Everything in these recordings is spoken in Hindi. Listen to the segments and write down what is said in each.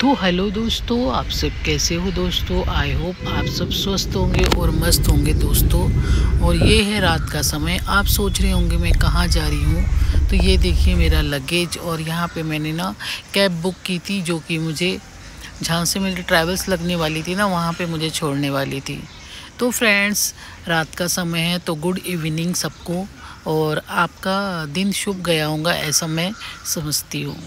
तो हेलो दोस्तों, आप सब कैसे हो दोस्तों। आई होप आप सब स्वस्थ होंगे और मस्त होंगे दोस्तों। और ये है रात का समय। आप सोच रहे होंगे मैं कहाँ जा रही हूँ। तो ये देखिए मेरा लगेज, और यहाँ पे मैंने ना कैब बुक की थी, जो कि मुझे जहाँ से मेरी ट्रैवल्स लगने वाली थी ना, वहाँ पे मुझे छोड़ने वाली थी। तो फ्रेंड्स, रात का समय है, तो गुड इवनिंग सबको, और आपका दिन शुभ गया होगा ऐसा मैं समझती हूँ।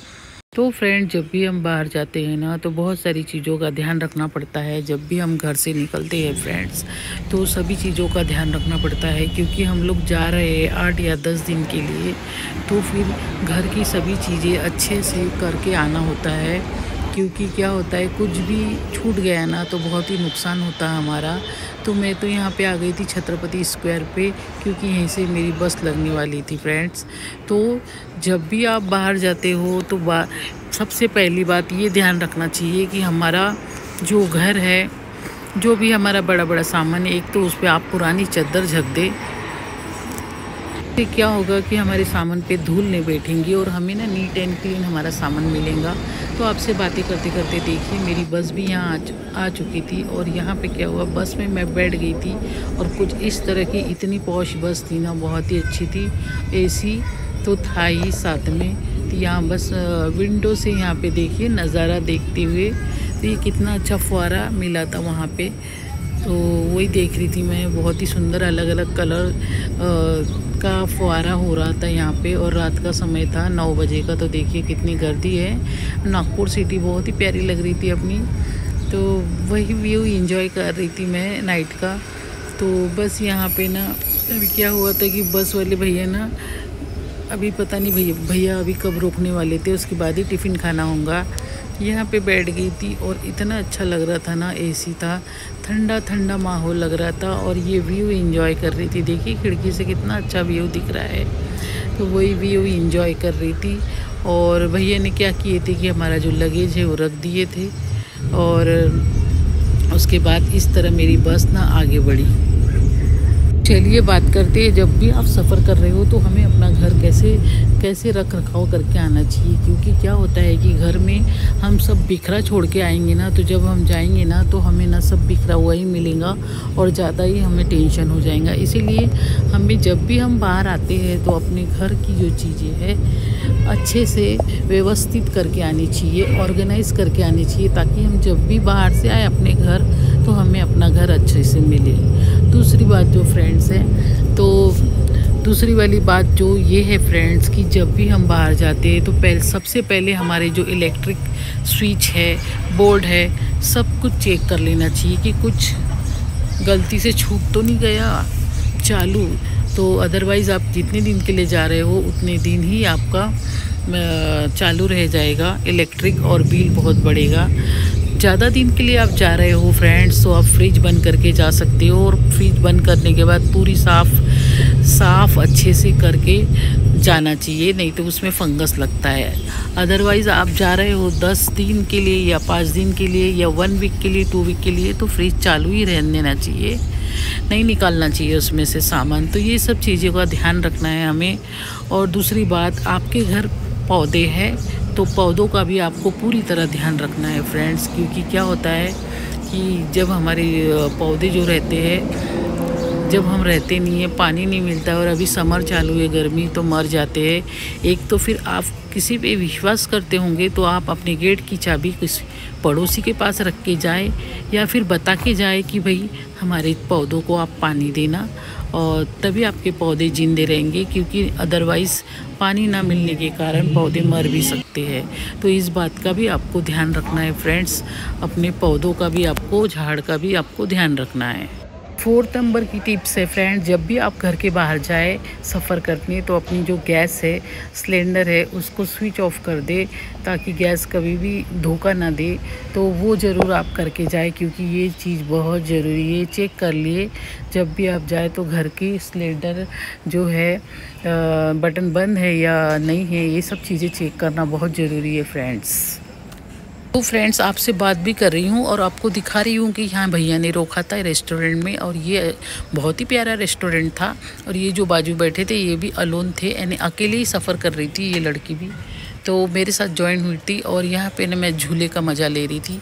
तो फ्रेंड, जब भी हम बाहर जाते हैं ना, तो बहुत सारी चीज़ों का ध्यान रखना पड़ता है। जब भी हम घर से निकलते हैं फ्रेंड्स, तो सभी चीज़ों का ध्यान रखना पड़ता है, क्योंकि हम लोग जा रहे हैं 8 या 10 दिन के लिए। तो फिर घर की सभी चीज़ें अच्छे से करके आना होता है, क्योंकि क्या होता है, कुछ भी छूट गया ना तो बहुत ही नुकसान होता है हमारा। तो मैं तो यहाँ पे आ गई थी छत्रपति स्क्वायर पे, क्योंकि यहीं से मेरी बस लगने वाली थी फ्रेंड्स। तो जब भी आप बाहर जाते हो तो सबसे पहली बात ये ध्यान रखना चाहिए कि हमारा जो घर है, जो भी हमारा बड़ा बड़ा सामान है, एक तो उस पर आप पुरानी चादर ढक दे। इससे क्या होगा कि हमारे सामान पे धूल नहीं बैठेंगी और हमें ना नीट एंड क्लीन हमारा सामान मिलेगा। तो आपसे बातें करते करते देखिए मेरी बस भी यहाँ आ चुकी थी। और यहाँ पे क्या हुआ, बस में मैं बैठ गई थी, और कुछ इस तरह की इतनी पॉश बस थी ना, बहुत ही अच्छी थी। एसी तो था ही साथ में। तो यहाँ बस विंडो से यहाँ पे देखिए नज़ारा देखते हुए, तो ये कितना अच्छा फुहारा मिला था वहाँ पे। तो वही देख रही थी मैं, बहुत ही सुंदर अलग अलग कलर का फुहारा हो रहा था यहाँ पे। और रात का समय था 9 बजे का। तो देखिए कितनी गर्दी है। नागपुर सिटी बहुत ही प्यारी लग रही थी अपनी। तो वही व्यू एंजॉय कर रही थी मैं नाइट का। तो बस यहाँ पे ना अभी क्या हुआ था कि बस वाले भैया ना, अभी पता नहीं भैया अभी कब रोकने वाले थे, उसके बाद ही टिफ़िन खाना होगा। यहाँ पे बैठ गई थी और इतना अच्छा लग रहा था ना, एसी था, ठंडा ठंडा माहौल लग रहा था, और ये व्यू एंजॉय कर रही थी। देखिए खिड़की से कितना अच्छा व्यू दिख रहा है। तो वही व्यू एंजॉय कर रही थी। और भैया ने क्या किए थे कि हमारा जो लगेज है वो रख दिए थे, और उसके बाद इस तरह मेरी बस ना आगे बढ़ी। चलिए बात करते हैं, जब भी आप सफ़र कर रहे हो तो हमें अपना घर कैसे रख रखाव करके आना चाहिए। क्योंकि क्या होता है कि घर में हम सब बिखरा छोड़ के आएंगे ना, तो जब हम जाएंगे ना तो हमें ना सब बिखरा हुआ ही मिलेगा, और ज़्यादा ही हमें टेंशन हो जाएगा। इसीलिए हमें जब भी हम बाहर आते हैं तो अपने घर की जो चीज़ें हैं अच्छे से व्यवस्थित करके आनी चाहिए, ऑर्गेनाइज़ करके आनी चाहिए, ताकि हम जब भी बाहर से आए अपने घर, तो हमें अपना घर अच्छे से मिले। दूसरी बात जो फ्रेंड्स है, तो दूसरी वाली बात जो ये है फ्रेंड्स, कि जब भी हम बाहर जाते हैं तो सबसे पहले हमारे जो इलेक्ट्रिक स्विच है, बोर्ड है, सब कुछ चेक कर लेना चाहिए कि कुछ गलती से छूट तो नहीं गया चालू। तो अदरवाइज़ आप जितने दिन के लिए जा रहे हो उतने दिन ही आपका चालू रह जाएगा इलेक्ट्रिक, और बिल बहुत बढ़ेगा। ज़्यादा दिन के लिए आप जा रहे हो फ्रेंड्स, तो आप फ्रिज बंद करके जा सकते हो, और फ्रिज बंद करने के बाद पूरी साफ़ अच्छे से करके जाना चाहिए, नहीं तो उसमें फंगस लगता है। अदरवाइज़ आप जा रहे हो 10 दिन के लिए या 5 दिन के लिए या 1 वीक के लिए, 2 वीक के लिए, तो फ्रिज चालू ही रहने देना चाहिए, नहीं निकालना चाहिए उसमें से सामान। तो ये सब चीज़ों का ध्यान रखना है हमें। और दूसरी बात, आपके घर पौधे हैं तो पौधों का भी आपको पूरी तरह ध्यान रखना है फ्रेंड्स। क्योंकि क्या होता है कि जब हमारे पौधे जो रहते हैं, जब हम रहते नहीं हैं, पानी नहीं मिलता है, और अभी समर चालू है, गर्मी, तो मर जाते हैं। एक तो फिर आप किसी पे विश्वास करते होंगे तो आप अपने गेट की चाबी किसी पड़ोसी के पास रख के जाए, या फिर बता के जाए कि भाई हमारे पौधों को आप पानी देना, और तभी आपके पौधे जिंदे रहेंगे। क्योंकि अदरवाइज़ पानी ना मिलने के कारण पौधे मर भी सकते हैं। तो इस बात का भी आपको ध्यान रखना है फ्रेंड्स, अपने पौधों का भी आपको, झाड़ का भी आपको ध्यान रखना है। 4 नंबर की टिप्स है फ्रेंड, जब भी आप घर के बाहर जाए सफ़र करने, तो अपनी जो गैस है, सिलेंडर है, उसको स्विच ऑफ कर दे, ताकि गैस कभी भी धोखा ना दे। तो वो ज़रूर आप करके जाए, क्योंकि ये चीज़ बहुत ज़रूरी है। चेक कर लिए जब भी आप जाए, तो घर की सिलेंडर जो है बटन बंद है या नहीं है, ये सब चीज़ें चेक करना बहुत ज़रूरी है फ्रेंड्स। तो फ्रेंड्स, आपसे बात भी कर रही हूँ और आपको दिखा रही हूँ कि यहाँ भैया ने रोका था रेस्टोरेंट में, और ये बहुत ही प्यारा रेस्टोरेंट था। और ये जो बाजू बैठे थे ये भी अलोन थे, यानी अकेले ही सफ़र कर रही थी ये लड़की भी। तो मेरे साथ जॉइन हुई थी और यहाँ पे ना मैं झूले का मज़ा ले रही थी।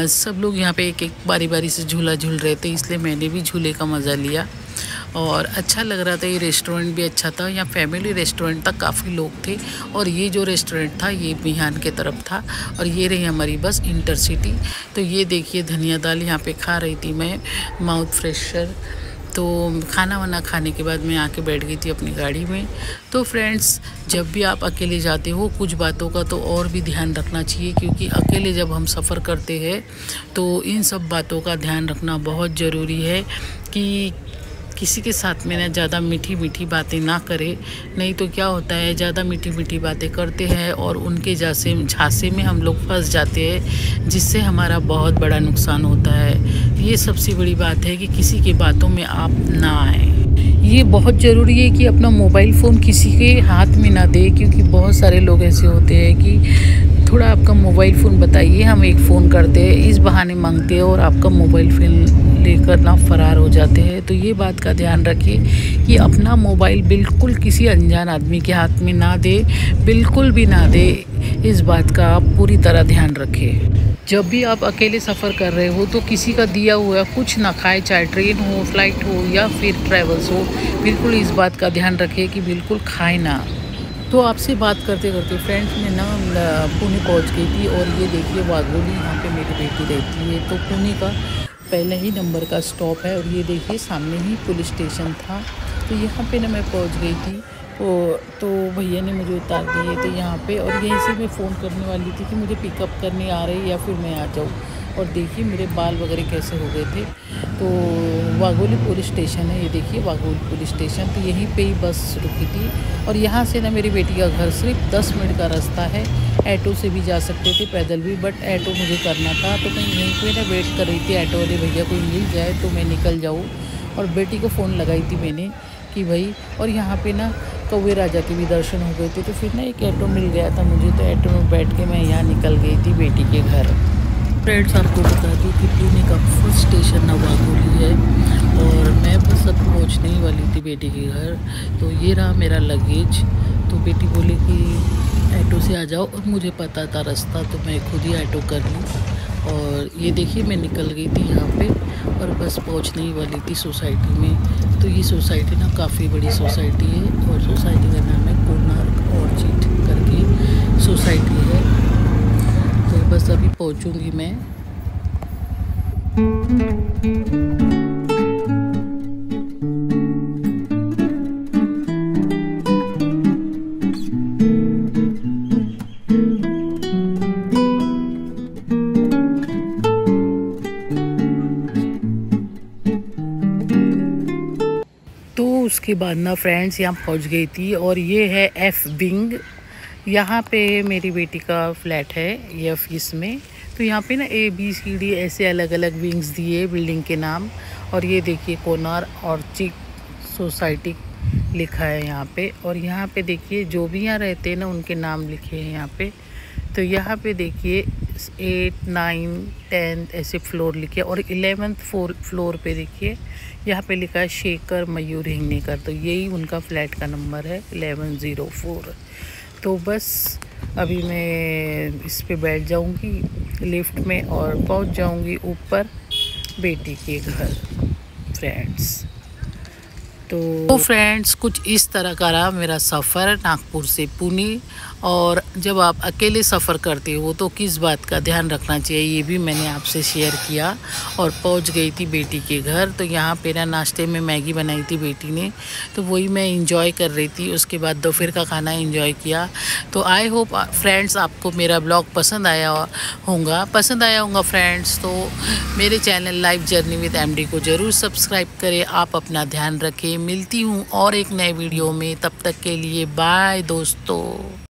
सब लोग यहाँ पे एक एक बारी बारी से झूला झूल रहे थे, इसलिए मैंने भी झूले का मज़ा लिया और अच्छा लग रहा था। ये रेस्टोरेंट भी अच्छा था, यहाँ फैमिली रेस्टोरेंट था, काफ़ी लोग थे। और ये जो रेस्टोरेंट था ये बिहान के तरफ था और ये रही हमारी बस इंटरसिटी। तो ये देखिए धनिया दाल यहाँ पे खा रही थी मैं, माउथ फ्रेशर। तो खाना वाना खाने के बाद मैं आके बैठ गई थी अपनी गाड़ी में। तो फ्रेंड्स, जब भी आप अकेले जाते हो कुछ बातों का तो और भी ध्यान रखना चाहिए, क्योंकि अकेले जब हम सफ़र करते हैं तो इन सब बातों का ध्यान रखना बहुत ज़रूरी है कि किसी के साथ में ना ज़्यादा मीठी मीठी बातें ना करें। नहीं तो क्या होता है, ज़्यादा मीठी मीठी बातें करते हैं और उनके झांसे में हम लोग फंस जाते हैं, जिससे हमारा बहुत बड़ा नुकसान होता है। ये सबसे बड़ी बात है कि किसी की बातों में आप ना आए। ये बहुत ज़रूरी है कि अपना मोबाइल फ़ोन किसी के हाथ में ना दे, क्योंकि बहुत सारे लोग ऐसे होते हैं कि थोड़ा आपका मोबाइल फ़ोन बताइए, हम एक फ़ोन करते हैं, इस बहाने मांगते हैं और आपका मोबाइल फ़ोन लेकर ना फ़रार हो जाते हैं। तो ये बात का ध्यान रखिए कि अपना मोबाइल बिल्कुल किसी अनजान आदमी के हाथ में ना दे, बिल्कुल भी ना दे। इस बात का आप पूरी तरह ध्यान रखें। जब भी आप अकेले सफ़र कर रहे हो तो किसी का दिया हुआ कुछ ना खाए, चाहे ट्रेन हो, फ्लाइट हो या फिर ट्रैवल्स हो। बिल्कुल इस बात का ध्यान रखें कि बिल्कुल खाए ना। तो आपसे बात करते करते फ्रेंड्स मैं ना पुणे पहुंच गई थी और ये देखिए वाघोली, यहाँ पे मेरी बेटी रहती है। तो पुणे का पहले ही नंबर का स्टॉप है और ये देखिए सामने ही पुलिस स्टेशन था। तो यहाँ पे ना मैं पहुँच गई थी। तो भैया ने मुझे उतार दिए थे यहाँ पे और यहीं से मैं फ़ोन करने वाली थी कि मुझे पिकअप करने आ रही या फिर मैं आ जाऊँ। और देखिए मेरे बाल वगैरह कैसे हो गए थे। तो वाघोली पुलिस स्टेशन है, ये देखिए वाघोली पुलिस स्टेशन। तो यहीं पे ही बस रुकी थी और यहाँ से ना मेरी बेटी का घर सिर्फ 10 मिनट का रास्ता है। ऑटो से भी जा सकते थे, पैदल भी, बट ऑटो मुझे करना था। तो मैं यहीं पे ना वेट कर रही थी, ऑटो वाले भैया कोई मिल जाए तो मैं निकल जाऊँ। और बेटी को फ़ोन लगाई थी मैंने कि भाई, और यहाँ पे ना कौवे राजा के भी दर्शन हो गए थे। तो फिर ना एक ऑटो मिल गया था मुझे, तो ऑटो में बैठ के मैं यहाँ निकल गई थी बेटी के घर। फ्रेंड्स, आपको बता दूँ कि पुणे का फर्स्ट स्टेशन ना वाघोली है और मैं बस अब पहुँचने ही वाली थी बेटी के घर। तो ये रहा मेरा लगेज। तो बेटी बोली कि ऑटो से आ जाओ और मुझे पता था रास्ता, तो मैं खुद ही ऑटो कर ली। और ये देखिए मैं निकल गई थी यहाँ पे और बस पहुँचने ही वाली थी सोसाइटी में। तो ये सोसाइटी ना काफ़ी बड़ी सोसाइटी है और सोसाइटी का नाम है कोणार्क ऑर्चिड करके सोसाइटी है। तो बस अभी पहुँचूँगी मैं। तो उसके बाद ना फ्रेंड्स यहाँ पहुँच गई थी और ये है एफ विंग। यहाँ पे मेरी बेटी का फ्लैट है ये ऑफिस में। तो यहाँ पे ना ABCD ऐसे अलग अलग विंग्स दिए बिल्डिंग के नाम। और ये देखिए कोणार्क ऑर्चिड सोसाइटी लिखा है यहाँ पे। और यहाँ पे देखिए जो भी यहाँ रहते हैं ना उनके नाम लिखे हैं यहाँ पे। तो यहाँ पे देखिए 8, 9, 10 ऐसे फ्लोर लिखे और 11th फ्लोर पे देखिए यहाँ पे लिखा है शेखर मयूर हिंगनेकर। तो यही उनका फ्लैट का नंबर है 1104। तो बस अभी मैं इस पे बैठ जाऊंगी लिफ्ट में और पहुंच जाऊंगी ऊपर बेटी के घर फ्रेंड्स। तो फ्रेंड्स कुछ इस तरह का रहा मेरा सफ़र नागपुर से पुणे। और जब आप अकेले सफ़र करते हो तो किस बात का ध्यान रखना चाहिए ये भी मैंने आपसे शेयर किया। और पहुंच गई थी बेटी के घर। तो यहाँ पे ना नाश्ते में मैगी बनाई थी बेटी ने, तो वही मैं इंजॉय कर रही थी। उसके बाद दोपहर का खाना इंजॉय किया। तो आई होप फ्रेंड्स आपको मेरा ब्लॉग पसंद आया होगा फ्रेंड्स। तो मेरे channel life journey with MD को ज़रूर सब्सक्राइब करें। आप अपना ध्यान रखें। मिलती हूँ और एक नए वीडियो में, तब तक के लिए बाय दोस्तों।